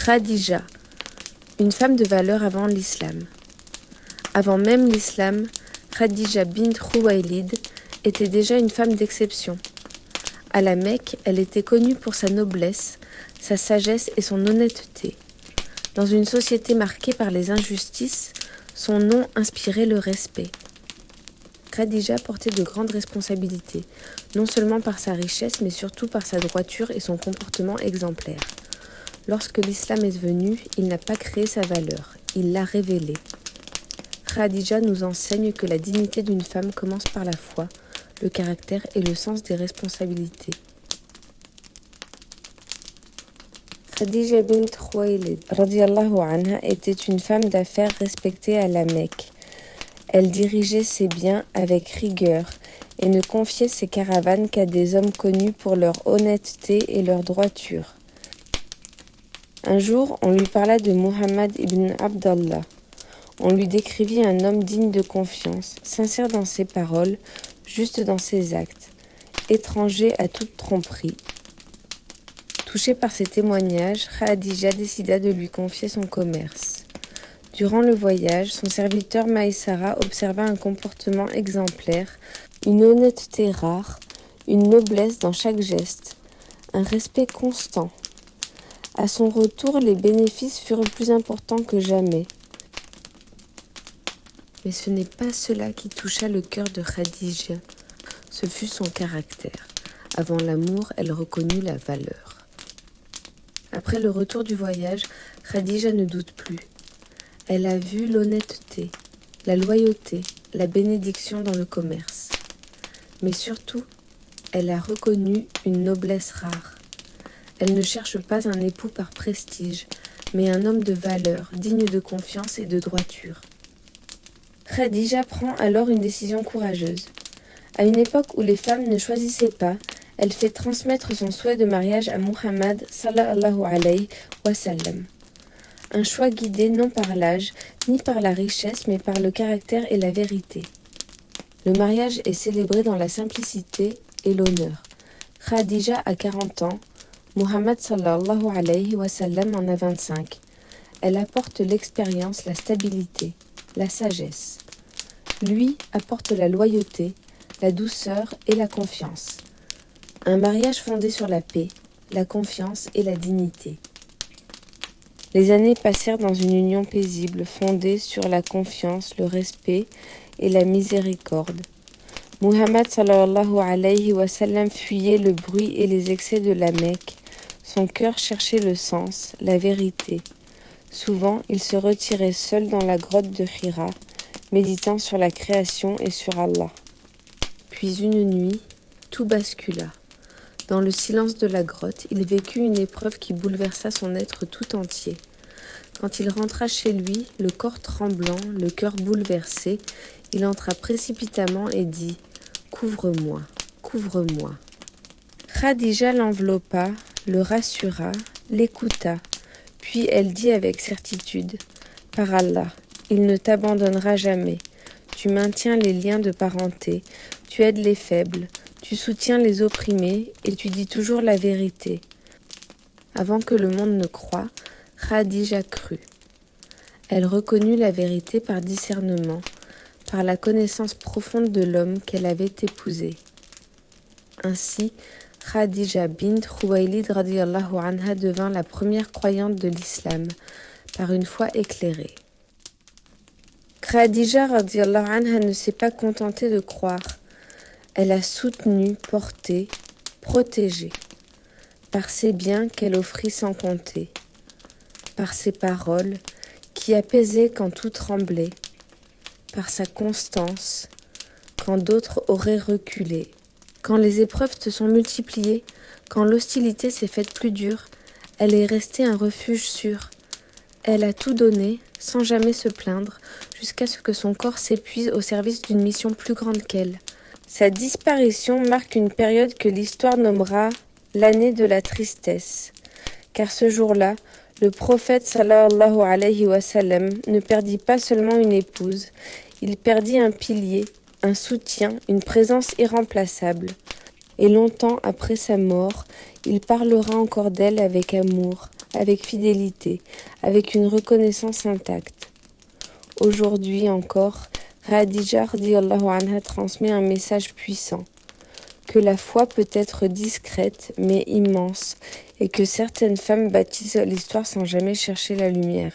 Khadija, une femme de valeur avant l'islam. Avant même l'islam, Khadija bint Khuwaylid était déjà une femme d'exception. À la Mecque, elle était connue pour sa noblesse, sa sagesse et son honnêteté. Dans une société marquée par les injustices, son nom inspirait le respect. Khadija portait de grandes responsabilités, non seulement par sa richesse, mais surtout par sa droiture et son comportement exemplaire. Lorsque l'islam est venu, il n'a pas créé sa valeur, il l'a révélée. Khadija nous enseigne que la dignité d'une femme commence par la foi, le caractère et le sens des responsabilités. Khadija bint Khuwaylid radiyallahu anha était une femme d'affaires respectée à la Mecque. Elle dirigeait ses biens avec rigueur et ne confiait ses caravanes qu'à des hommes connus pour leur honnêteté et leur droiture. Un jour, on lui parla de Muhammad ibn Abdallah. On lui décrivit un homme digne de confiance, sincère dans ses paroles, juste dans ses actes, étranger à toute tromperie. Touchée par ces témoignages, Khadija décida de lui confier son commerce. Durant le voyage, son serviteur Maïsara observa un comportement exemplaire, une honnêteté rare, une noblesse dans chaque geste, un respect constant. À son retour, les bénéfices furent plus importants que jamais. Mais ce n'est pas cela qui toucha le cœur de Khadija. Ce fut son caractère. Avant l'amour, elle reconnut la valeur. Après le retour du voyage, Khadija ne doute plus. Elle a vu l'honnêteté, la loyauté, la bénédiction dans le commerce. Mais surtout, elle a reconnu une noblesse rare. Elle ne cherche pas un époux par prestige, mais un homme de valeur, digne de confiance et de droiture. Khadija prend alors une décision courageuse. À une époque où les femmes ne choisissaient pas, elle fait transmettre son souhait de mariage à Muhammad sallallahu alayhi wa sallam. Un choix guidé non par l'âge, ni par la richesse, mais par le caractère et la vérité. Le mariage est célébré dans la simplicité et l'honneur. Khadija a 40 ans, Muhammad sallallahu alayhi wa sallam en a 25. Elle apporte l'expérience, la stabilité, la sagesse. Lui apporte la loyauté, la douceur et la confiance. Un mariage fondé sur la paix, la confiance et la dignité. Les années passèrent dans une union paisible, fondée sur la confiance, le respect et la miséricorde. Muhammad sallallahu alayhi wa sallam fuyait le bruit et les excès de la Mecque. Son cœur cherchait le sens, la vérité. Souvent, il se retirait seul dans la grotte de Hira, méditant sur la création et sur Allah. Puis une nuit, tout bascula. Dans le silence de la grotte, il vécut une épreuve qui bouleversa son être tout entier. Quand il rentra chez lui, le corps tremblant, le cœur bouleversé, il entra précipitamment et dit « Couvre-moi, couvre-moi ». Khadija l'enveloppa, le rassura, l'écouta, puis elle dit avec certitude « Par Allah, il ne t'abandonnera jamais. Tu maintiens les liens de parenté, tu aides les faibles, tu soutiens les opprimés et tu dis toujours la vérité. » Avant que le monde ne croie, Khadija crut. Elle reconnut la vérité par discernement, par la connaissance profonde de l'homme qu'elle avait épousé. Ainsi, Khadija bint Khuwaylid radiyallahu anha devint la première croyante de l'islam, par une foi éclairée. Khadija radiyallahu anha ne s'est pas contentée de croire. Elle a soutenu, porté, protégé, par ses biens qu'elle offrit sans compter, par ses paroles qui apaisaient quand tout tremblait, par sa constance quand d'autres auraient reculé. Quand les épreuves se sont multipliées, quand l'hostilité s'est faite plus dure, elle est restée un refuge sûr. Elle a tout donné, sans jamais se plaindre, jusqu'à ce que son corps s'épuise au service d'une mission plus grande qu'elle. Sa disparition marque une période que l'histoire nommera l'année de la tristesse, car ce jour-là, le prophète sallallahu alayhi wa sallam ne perdit pas seulement une épouse, il perdit un pilier, un soutien, une présence irremplaçable. Et longtemps après sa mort, il parlera encore d'elle avec amour, avec fidélité, avec une reconnaissance intacte. Aujourd'hui encore, Khadija radhiyallahu anha transmet un message puissant, que la foi peut être discrète mais immense, et que certaines femmes bâtissent l'histoire sans jamais chercher la lumière.